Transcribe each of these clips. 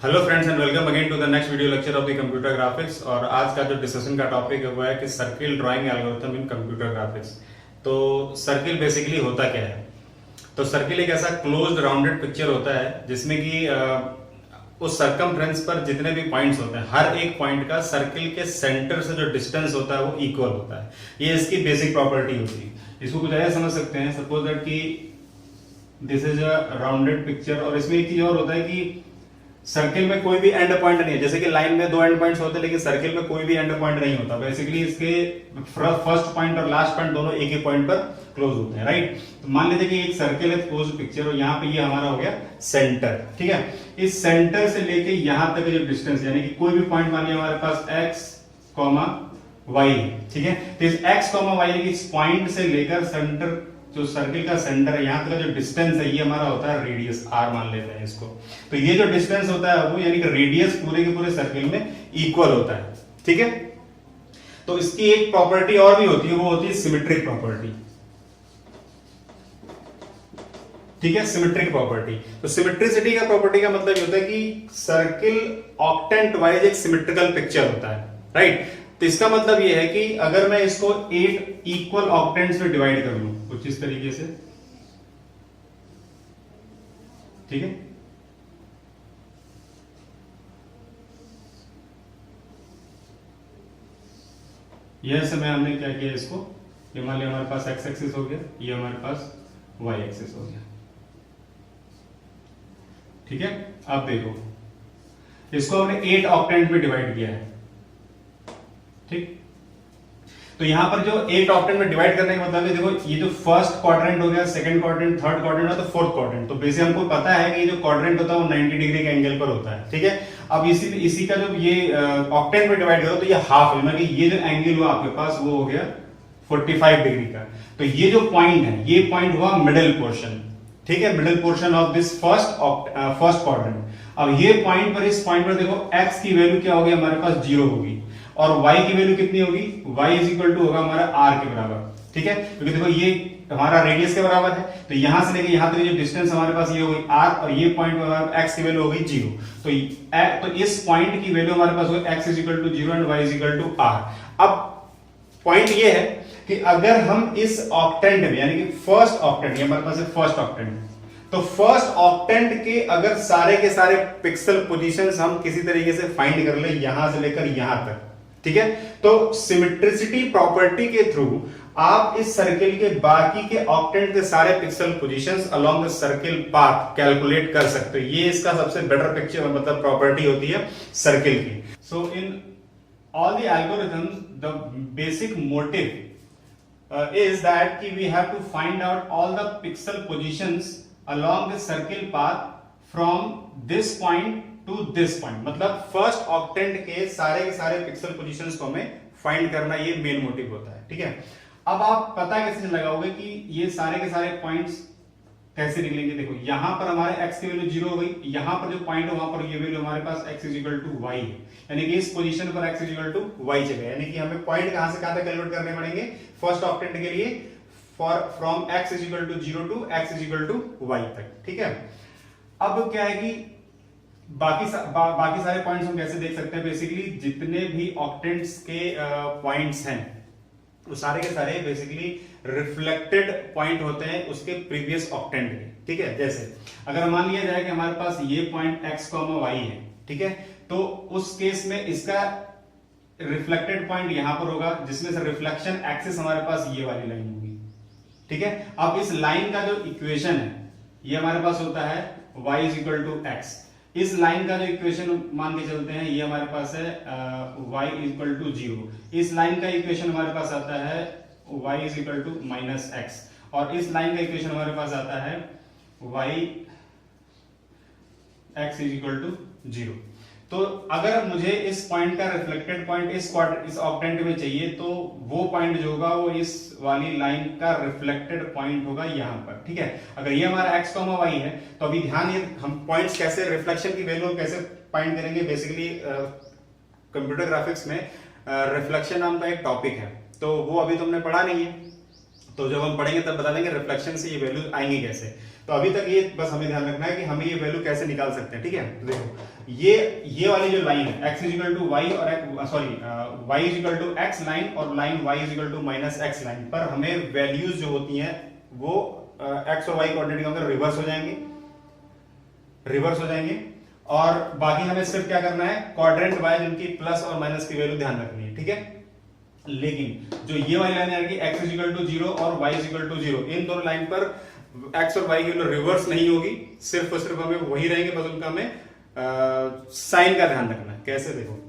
Hello friends and welcome again to the next video lecture of the computer graphics. और आज का जो discussion का टॉपिक है वो है कि सर्किल ड्राइंग एल्गोरिथम इन कंप्यूटर ग्राफिक्स। तो सर्किल बेसिकली होता क्या है? तो सर्किल एक ऐसा क्लोज्ड राउंडेड पिक्चर होता है जिसमें कि उस सर्कमफ्रेंस पर जितने भी पॉइंट्स होते हैं हर एक पॉइंट का सर्किल के सेंटर से जो डिस्टेंस होता है वो इक्वल होता है। ये इसकी बेसिक प्रॉपर्टी होती है। इसको कुछ ऐसा समझ सकते हैं, सपोज दैट कि this is a rounded picture और इसमें एक चीज और होता है कि सर्किल में कोई भी एंड पॉइंट नहीं है। जैसे कि लाइन में दो एंड पॉइंट्स होते हैं लेकिन सर्किल में कोई भी एंड पॉइंट नहीं होता। बेसिकली इसके फर्स्ट पॉइंट और लास्ट पॉइंट दोनों एक ही पॉइंट पर क्लोज होते हैं, राइट। तो मान लीजिए कि एक सर्किल है क्लोज पिक्चर और यहाँ पे ये हमारा हो गया सेंटर, ठीक है। इस सेंटर से लेके यहां तक जो डिस्टेंस यानी कि कोई भी पॉइंट मान लिया हमारे पास x, y, ठीक है। तो इस x, y यानी कि इस पॉइंट से लेकर सेंटर जो सर्किल का सेंटर है यहां तक जो डिस्टेंस है ये हमारा होता है रेडियस r मान लेते हैं इसको। तो ये जो डिस्टेंस होता है वो यानी कि रेडियस पूरे के पूरे सर्किल में इक्वल होता है, ठीक है। तो इसकी एक प्रॉपर्टी और भी होती है, वो होती है सिमेट्रिक प्रॉपर्टी, ठीक है। सिमेट्रिक प्रॉपर्टी, तो सिमेट्रिसिटी का प्रॉपर्टी का मतलब ये होता है कि सर्किल ऑक्टेंट वाइज एक सिमेट्रिकल पिक्चर होता है, राइट। तो इसका मतलब ये है कि अगर मैं इसको 8 इक्वल ऑक्टेंट्स में डिवाइड कर लूं कुछ इस तरीके से, ठीक है। यह समय हमने क्या किया, इसको ये मान लिया हमारे पास एक्स एक्सिस हो गया, ये हमारे पास वाई एक्सिस हो गया, ठीक है। अब देखो इसको हमने 8 ऑक्टेंट में डिवाइड किया है, ठीक। तो यहां पर जो 8 ऑक्टेंट में डिवाइड करने का मतलब है, देखो ये जो फर्स्ट क्वाड्रेंट हो गया, सेकंड क्वाड्रेंट, थर्ड क्वाड्रेंट है, तो फोर्थ क्वाड्रेंट। तो बेसिकली हमको पता है कि ये जो क्वाड्रेंट होता है वो 90 डिग्री के एंगल पर होता है, ठीक है। अब इसी का जब ये ऑक्टेंट में डिवाइड करो तो ये हाफ है, मतलब ये जो एंगल हुआ आपके पास वो हो गया 45 डिग्री का। तो ये जो पॉइंट है ये पॉइंट हुआ मिडिल पोर्शन, ठीक है, middle portion of this first quadrant. अब ये पॉइंट पर, इस पॉइंट पर देखो x की वैल्यू क्या होगी हमारे पास 0 होगी और y की वैल्यू कितनी होगी, y इज इक्वल टू होगा हमारा r के बराबर, ठीक है। क्योंकि देखो ये हमारा रेडियस के बराबर है, तो यहां से लेके यहां तक जो डिस्टेंस हमारे पास ये होगी r और ये पॉइंट पर हमारा x की वैल्यू होगी 0। तो इस पॉइंट की वैल्यू हमारे पास होगी x is equal to 0 and y is equal to r। अब पॉइंट ये है कि अगर हम इस ऑक्टेंट में यानी कि फर्स्ट ऑक्टेंट, ये हमारे पास है फर्स्ट ऑक्टेंट, तो फर्स्ट ऑक्टेंट के अगर सारे के सारे पिक्सल पोजीशंस हम किसी तरीके से फाइंड कर ले यहां से लेकर यहां तक, ठीक है, तो सिमेट्रिसिटी प्रॉपर्टी के थ्रू आप इस सर्किल के बाकी के ऑक्टेंट के सारे pixel positions along the circle path calculate कर सकते हो। ये इसका सबसे बेटर पिक्चर मतलब प्रॉपर्टी होती है सर्किल की। सो इन all the algorithms the basic motive is that we have to find out all the pixel positions along the circle path from this point to this point। मतलब first octant के सारे pixel positions को हमें find करना ये main motive होता है, ठीक है। अब आप पता कैसे लगाओगे कि ये सारे के सारे पॉइंट्स कैसे निकलेंगे? देखो यहां पर हमारे x की वैल्यू 0 हो गई, यहां पर जो पॉइंट है वहां पर ये वैल्यू हमारे पास x is equal to y है, यानी कि इस पोजीशन पर x is equal to y चले, यानी कि हमें पॉइंट कहां से कहां तक कैलकुलेट करने पड़ेंगे फर्स्ट ऑक्टेंट के लिए, for from x is equal to 0 to x is equal to y तक, ठीक है। अब क्या है कि बाकी सारे पॉइंट्स हम कैसे देख सकते हैं? बेसिकली जितने भी ऑक्टेंट्स के पॉइंट्स हैं वो सारे के सारे बेसिकली रिफ्लेक्टेड पॉइंट होते हैं उसके प्रीवियस ऑक्टेंट के, ठीक है। जैसे अगर मान लिया जाए कि हमारे पास ये पॉइंट x, y है, ठीक है, तो उस केस में इसका रिफ्लेक्टेड पॉइंट यहां पर होगा जिसमें से रिफ्लेक्शन एक्सिस हमारे पास ये वाली लाइन होगी, ठीक है। अब इस लाइन का जो इक्वेशन है ये हमारे पास होता है y is equal to x. इस लाइन का जो इक्वेशन मान के चलते हैं ये हमारे पास है y इक्वल टू 0। इस लाइन का इक्वेशन हमारे पास आता है y is equal to minus x और इस लाइन का इक्वेशन हमारे पास आता है y x is equal to 0। तो अगर मुझे इस पॉइंट का रिफ्लेक्टेड पॉइंट इस ऑक्टेंट में चाहिए तो वो पॉइंट जो होगा वो इस वाली लाइन का रिफ्लेक्टेड पॉइंट होगा यहां पर, ठीक है। अगर ये हमारा x, y है तो अभी ध्यान, ये हम पॉइंट्स कैसे, रिफ्लेक्शन की वैल्यू कैसे फाइंड करेंगे? बेसिकली कंप्यूटर ग्राफिक्स में रिफ्लेक्शन नाम का एक टॉपिक है, तो वो अभी तुमने पढ़ा नहीं है, तो जब हम पढ़ेंगे तब बता देंगे रिफ्लेक्शन से ये वैल्यू आएंगे कैसे। तो अभी तक ये बस हमें ध्यान रखना है कि हमें ये वैल्यू कैसे निकाल सकते हैं। ठीक है, तो देखो ये वाली जो लाइन है x इजिकल टू वाई और sorry y equal to x line और line y equal to minus x line पर हमें वैल्यूज जो होती हैं वो x और y कोऑर्डिनेट के अंदर रिवर्स हो जाएंगे और बाकी हमें सिर्फ क्या करना है, क्वाड्रेंट वाइज उनकी प्लस और माइनस की वैल्यू ध्यान रखनी है। ठीक है, लेकिन जो ये वाली लाइन आएगी x इजिकल टू 0 और y इजिकल टू 0, इन दोनों लाइन पर x और y की वैल्यू रिवर्स नहीं होगी, सिर्फ और सिर्फ हमें वही रहेंगे, बस उनका हमें साइन का ध्यान रखना है। कैसे, देखो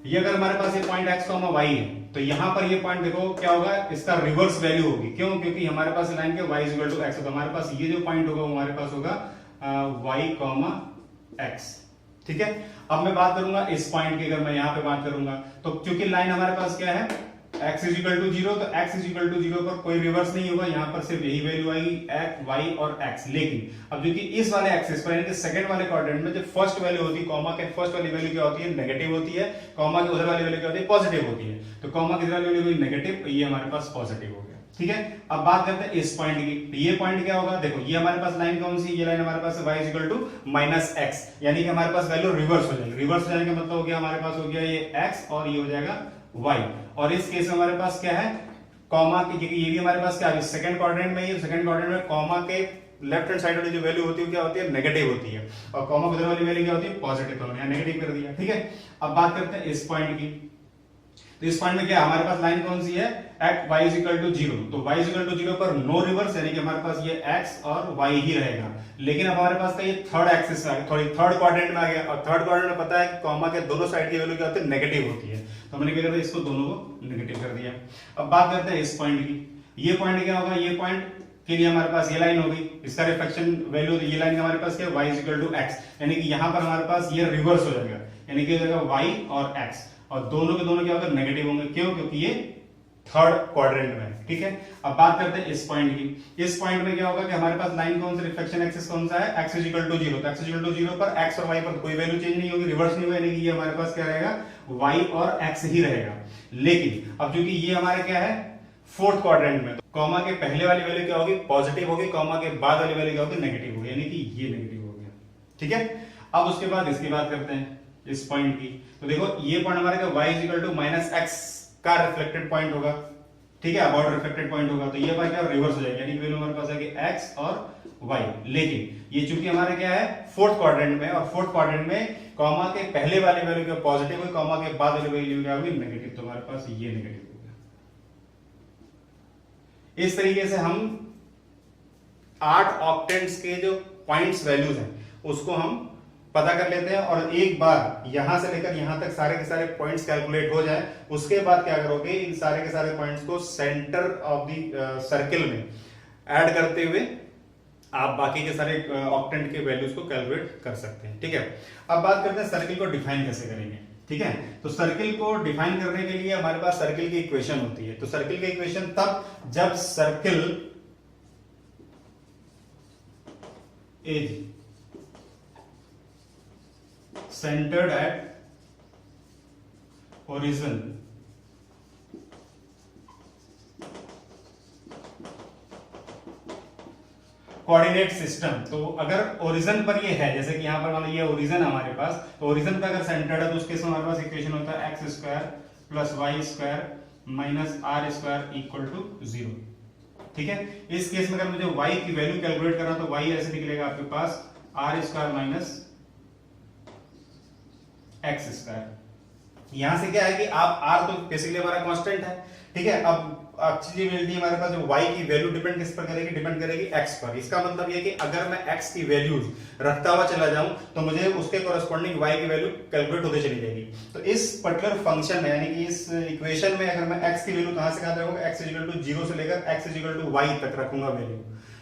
ये अगर हमारे पास ये पॉइंट x कॉमा y है तो यहां पर ये पॉइंट देखो क्या होगा, इसका रिवर्स वैल्यू होगी। क्यों? क्योंकि हमारे पास लाइन के y इक्वल टू x, तो हमारे पास ये जो पॉइंट होगा वो हमारे पास होगा y कॉमा x। ठीक है, अब मैं बात करूंगा इस पॉइंट की, अगर मैं यहां पे बात करूंगा तो क्योंकि लाइन हमारे पास क्या है x इजिकल टू 0, तो x इजिकल टू 0 पर कोई रिवर्स नहीं होगा, यहां पर सिर्फ यही वैल्यू आएगी x y और x। लेकिन अब जो कि इस वाले एक्सिस पर यानी कि सेकंड वाले क्वाड्रेंट में जो फर्स्ट वैल्यू होती है, कॉमा के फर्स्ट वाली वैल्यू क्या होती है, नेगेटिव होती है, कॉमा के उधर वाली वैल्यू क्या होती है, पॉजिटिव होती है। तो कॉमा की इधर वाली वैल्यू नेगेटिव, ये हमारे पास पॉजिटिव हो गया। ठीक है, अब बात करते हैं इस पॉइंट की। ये पॉइंट क्या होगा, देखो ये हमारे पास लाइन कौन सी, ये लाइन हमारे पास y equal to minus x, यानी कि हमारे पास वैल्यू रिवर्स हो जाएगी। रिवर्स हो जाने का मतलब हो गया हमारे पास हो गया ये x और ये हो जाएगा y। और इस केस में हमारे पास क्या है, कॉमा की, क्योंकि ये भी हमारे पास क्या है सेकंड क्वाड्रेंट में, ये सेकंड क्वाड्रेंट में कॉमा के लेफ्ट हैंड साइड वाली जो वैल्यू होती है क्या होती है, नेगेटिव होती है, और कॉमा के उधर वाली वैल्यू क्या होती है, पॉजिटिव। तो हमने नेगेटिव कर दिया। ठीक है, अब बात करते हैं इस पॉइंट की। तो इस पॉइंट में क्या हमारे पास लाइन कौन सी है, एट y इक्वल टू 0, तो y इक्वल टू 0 पर नो रिवर्स, यानी कि हमारे पास ये x और y ही रहेगा। लेकिन अब हमारे पास का ये थर्ड एक्सिस आ गया, थर्ड क्वाड्रेंट में आ गया, और थर्ड क्वाड्रेंट में पता है कि कॉमा के दोनों साइड की वैल्यू क्या होती है, नेगेटिव होती है। तो हमने क्या कर दिया, इसको दोनों को नेगेटिव कर दिया। अब बात करते हैं इस पॉइंट की। ये पॉइंट क्या होगा, ये पॉइंट के लिए हमारे पास ये लाइन होगी, इसका रिफ्लेक्शन वैल्यू, ये लाइन हमारे पास क्या है, y इक्वल टू x, यानी कि यहां पर हमारे पास ये रिवर्स हो जाएगा, यानी कि हो जाएगा y और x, और दोनों के दोनों क्या होगा, नेगेटिव होंगे। क्यों? क्योंकि ये थर्ड क्वाड्रेंट में है। ठीक है, अब बात करते हैं इस पॉइंट की। इस पॉइंट में क्या होगा कि हमारे पास लाइन कौन सी, रिफ्लेक्शन एक्सिस कौन सा है, x इक्वल टू 0, तो x इक्वल टू 0 पर x और y पर कोई वैल्यू चेंज नहीं होगी, रिवर्स नहीं होगा, यानी कि ये हमारे पास क्या रहेगा, y और x ही रहेगा। लेकिन अब क्योंकि ये हमारे क्या है फोर्थ क्वाड्रेंट में, तो कॉमा के पहले वाली वैल्यू क्या होगी, पॉजिटिव होगी, कॉमा के बाद वाली वैल्यू क्या होगी, नेगेटिव होगी, यानी कि ये नेगेटिव हो गया। ठीक है, अब उसके बाद इसकी बात करते हैं इस पॉइंट की। तो देखो ये पॉइंट हमारे का y equal to minus x का रिफ्लेक्टेड पॉइंट होगा। ठीक है, अबाउट रिफ्लेक्टेड पॉइंट होगा, तो ये बात क्या रिवर्स हो जाएगी, यानी कि वैल्यू हमारे पास है x और y। लेकिन ये चूंकि हमारे क्या है फोर्थ क्वाड्रेंट में, और फोर्थ क्वाड्रेंट में कॉमा के पहले वाली वैल्यू क्या पॉजिटिव है, कॉमा के बाद वाली वैल्यू क्या होगी, नेगेटिव, तो हमारे पास ये नेगेटिव हो गया। इस तरीके से हम 8 ऑक्टेंट्स के जो पॉइंट्स वैल्यूज हैं उसको हम पता कर लेते हैं, और एक बार यहां से लेकर यहां तक सारे के सारे पॉइंट्स कैलकुलेट हो जाए, उसके बाद क्या करोगे, इन सारे के सारे पॉइंट्स को सेंटर ऑफ द सर्किल में ऐड करते हुए आप बाकी के सारे ऑक्टेंट के वैल्यूज को कैलकुलेट कर सकते हैं। ठीक है, अब बात करते हैं सर्किल को डिफाइन कैसे करेंगे। ठीक है, तो सर्किल को डिफाइन करने के लिए हमारे पास सर्किल की इक्वेशन होती है। तो सर्किल की इक्वेशन तब जब circle is centered at origin coordinate system. तो अगर ओरिजिन पर ये है, जैसे कि यहां पर मान लो ये ओरिजिन हमारे पास, तो ओरिजिन पर अगर सेंटर्ड है तो उसके साथ हमारे पास इक्वेशन होता है x square plus y square minus r square equal to 0। ठीक है, इस केस में अगर मुझे y की वैल्यू कैलकुलेट करना तो y ऐसे निकलेगा आपके पास r square minus x square. यहां से क्या है कि आप r तो बेसिकली हमारा कांस्टेंट है। ठीक है, अब एक्चुअली मिलती है हमारे पास जो y की वैल्यू डिपेंड किस पर करेगी, डिपेंड करेगी x पर। इसका मतलब ये कि अगर मैं x की वैल्यूज रखता हुआ चला जाऊं तो मुझे उसके कोरस्पॉन्डिंग y की वैल्यू कैलकुलेट होते चली जाएगी। तो इस पर्टिकुलर फंक्शन में यानी कि इस इक्वेशन में अगर मैं x की वैल्यू कहां से कहां रखूंगा, x इक्वल टू 0 से लेकर x इक्वल टू y तक रखूंगा वैल्यू।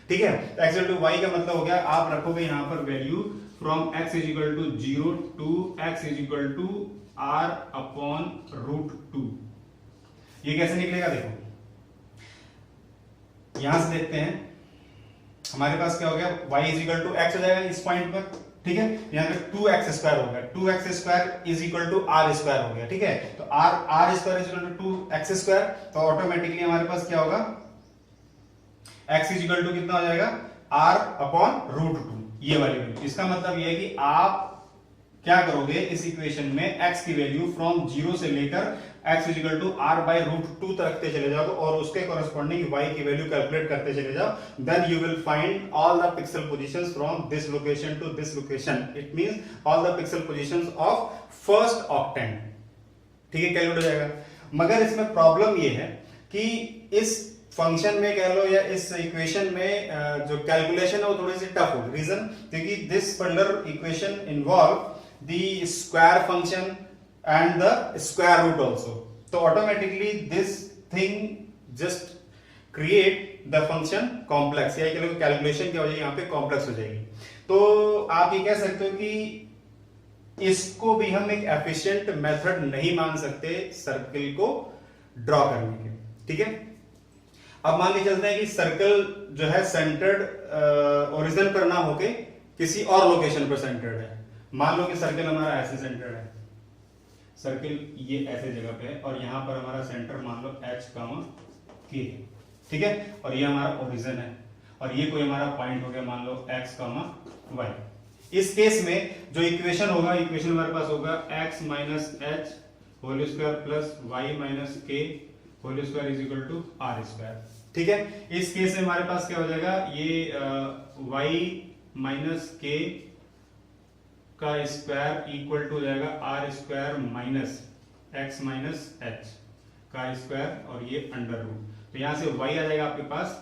ठीक है, x इक्वल टू y का मतलब हो गया आप रखोगे यहां पर value from x equal to 0 to x equal to r upon root 2। ये कैसे निकलेगा, देखो यहां से देखते हैं, हमारे पास क्या हो गया, y इक्वल टू x हो जाएगा इस पॉइंट पर। ठीक है, यहां पे 2x स्क्वायर हो गया, 2x square is equal to r square हो गया। ठीक है, तो r square is equal to 2x square, तो ऑटोमेटिकली हमारे पास क्या होगा x इज इक्वल टू कितना हो जाएगा r अपॉन रूट 2, ये वाली वैल्यू। इसका मतलब ये है कि आप क्या करोगे इस इक्वेशन में x की वैल्यू फ्रॉम 0 से लेकर x is equal to r by root 2 तक रखते चले जाओ और उसके कॉरेस्पॉन्डिंग y की वैल्यू कैलकुलेट करते चले जाओ, then you will find all the pixel positions from this location to this location, it means all the pixel positions of first octant. ठीक है, कैलकुलेट हो जाएगा। मगर इसमें प्रॉब्लम ये है कि इस फंक्शन में कह लो या इस इक्वेशन में जो कैलकुलेशन है वो थोड़ी सी टफ होगी। रीजन क्योंकि this particular equation involve the square function and the square root also, तो automatically this thing just create the function complex, या कैलकुलेशन क्या हो जाएगी यहाँ पे कॉम्प्लेक्स हो जाएगी। तो आप ये कह सकते हो कि इसको भी हम एक एफिशिएंट मेथड नहीं मान सकते सर्कल को ड्रॉ करने के। ठीक है, अब मान लीजिए चलते हैं कि सर्कल जो है सेंटर्ड ओरिजिन पर ना होके किसी और लोकेशन पर सेंटर्ड है। मान लो कि सर्कल हमारा ऐसे सेंटर्ड है, सर्कल ये ऐसे जगह पे है और यहां पर हमारा सेंटर मान लो h, k है। ठीक है, और ये हमारा ओरिजिन है और ये कोई हमारा पॉइंट हो गया मान लो x, y। इस केस में जो इक्वेशन होगा, इक्वेशन हमारे पास होगा x minus h whole square plus y minus k whole square is equal to r square. ठीक है, इस केस में हमारे पास क्या हो जाएगा, ये y माइनस के का स्क्वायर इक्वल टू हो जाएगा r square minus x minus h का स्क्वायर और ये अंडर रूट। तो यहां से y आ जाएगा आपके पास,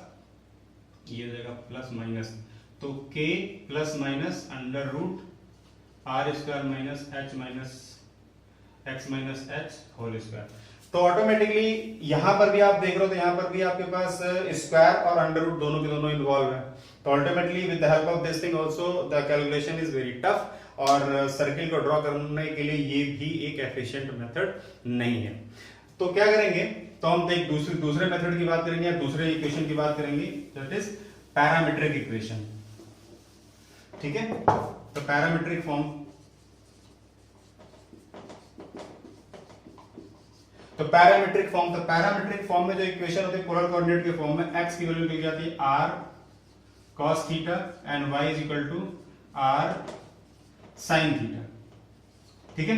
ये हो जाएगा प्लस माइनस, तो k plus minus under root r square minus h minus x minus h whole square. तो ऑटोमेटिकली यहां पर भी आप देख रहे हो तो यहां पर भी आपके पास स्क्वायर और अंडर रूट दोनों के दोनों इन्वॉल्व है। तो ultimately with the help of this thing also the calculation is very tough और सर्किल को ड्रॉ करने के लिए ये भी एक एफिशिएंट मेथड नहीं है। तो क्या करेंगे, तो हम एक दूसरे मेथड की बात करेंगे या दूसरे इक्वेशन की बात करेंगे, दैट इज पैरामीट्रिक इक्वेशन। ठीक है, तो पैरामीट्रिक फॉर्म, तो पैरामीट्रिक फॉर्म में जो इक्वेशन होती है पोलर कोऑर्डिनेट के फॉर्म में x की वैल्यू निकल जाती है r cos theta and y is equal to r sin theta. ठीक है,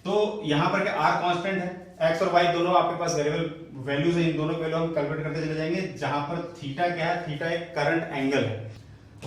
तो यहां पर क्या r कांस्टेंट है, x और y दोनों आपके पास वेरिएबल वैल्यूज है, इन दोनों की वैल्यू हम कैलकुलेट करते चले जाएंगे। जहां पर थीटा क्या है, थीटा एक करंट एंगल है।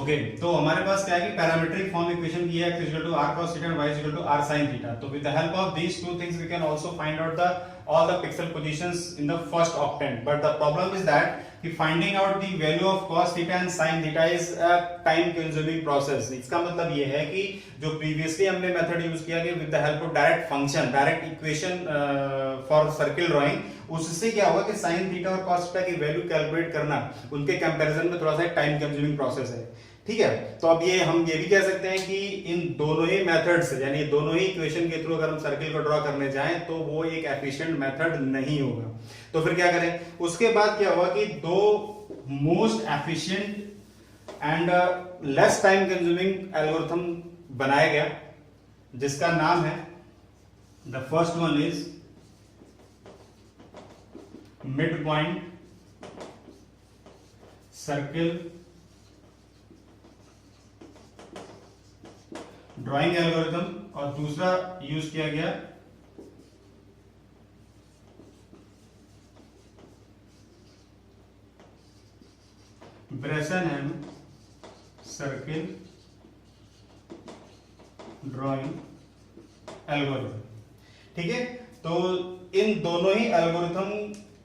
ओके, तो हमारे पास क्या है कि पैरामीट्रिक फॉर्म इक्वेशन की है x equal to r cos theta and y equal to r sin theta. तो with the help of these two things we can also find out the all the pixel positions in the first octant, but the problem is that कि finding out the value of cos theta and sin theta is a time consuming process। इसका मतलब ये है कि जो previously हमने method use किया कि with the help of direct function, direct equation for circle drawing, उससे क्या होगा कि sin theta और cos theta की वैल्यू कैलकुलेट करना उनके कंपैरिजन में थोड़ा सा टाइम कंज्यूमिंग प्रोसेस है। ठीक है, तो अब ये हम ये भी कह सकते हैं कि इन दोनों ही मेथड्स यानी दोनों ही इक्वेशन के थ्रू अगर हम सर्किल को ड्रॉ करने जाएं तो वो एक एफिशिएंट मेथड नहीं होगा। तो फिर क्या करें, उसके बाद क्या हुआ कि दो most efficient and less time consuming algorithm बनाया गया जिसका नाम है, the first one is mid point circle drawing algorithm और दूसरा यूज किया गया ब्रेसनहेम सर्किल ड्राइंग एल्गोरिथम। ठीक है, तो इन दोनों ही एल्गोरिथम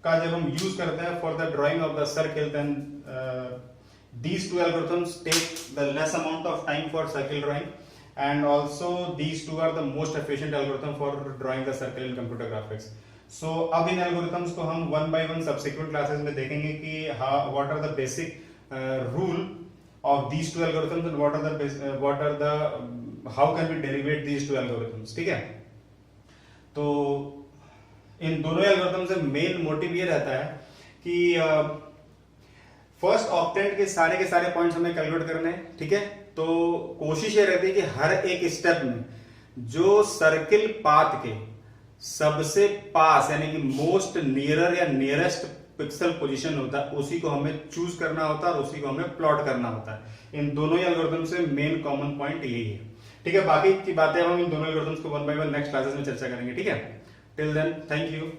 का जब हम यूज करते हैं for the drawing of the circle, then these two algorithms take the less amount of time for circle drawing and also these two are the most efficient algorithm for drawing the circle in computer graphics. So अब इन algorithms को हम one by one subsequent classes में देखेंगे कि what are the basic rule of these two algorithms and what are the how can we derivate these two algorithms। ठीक है, तो इन दोनों algorithms से मेन मोटिव ये रहता है कि फर्स्ट ऑक्टेंट के सारे पॉइंट्स हमें कैलकुलेट करने हैं। ठीक है, तो कोशिश ये रहती है कि हर एक स्टेप में जो सर्किल पाथ के सबसे पास यानी कि मोस्ट नियरर या नियरेस्ट पिक्सल पोजीशन होता है उसी को हमें चूज करना होता है और उसी को हमें प्लॉट करना होता है। इन दोनों ही एल्गोरिथम से मेन कॉमन पॉइंट यही है। ठीक है, बाकी की बातें हम इन दोनों एल्गोरिथम्स को one by one next classes में चर्चा करेंगे। ठीक है, टिल देन थैंक यू।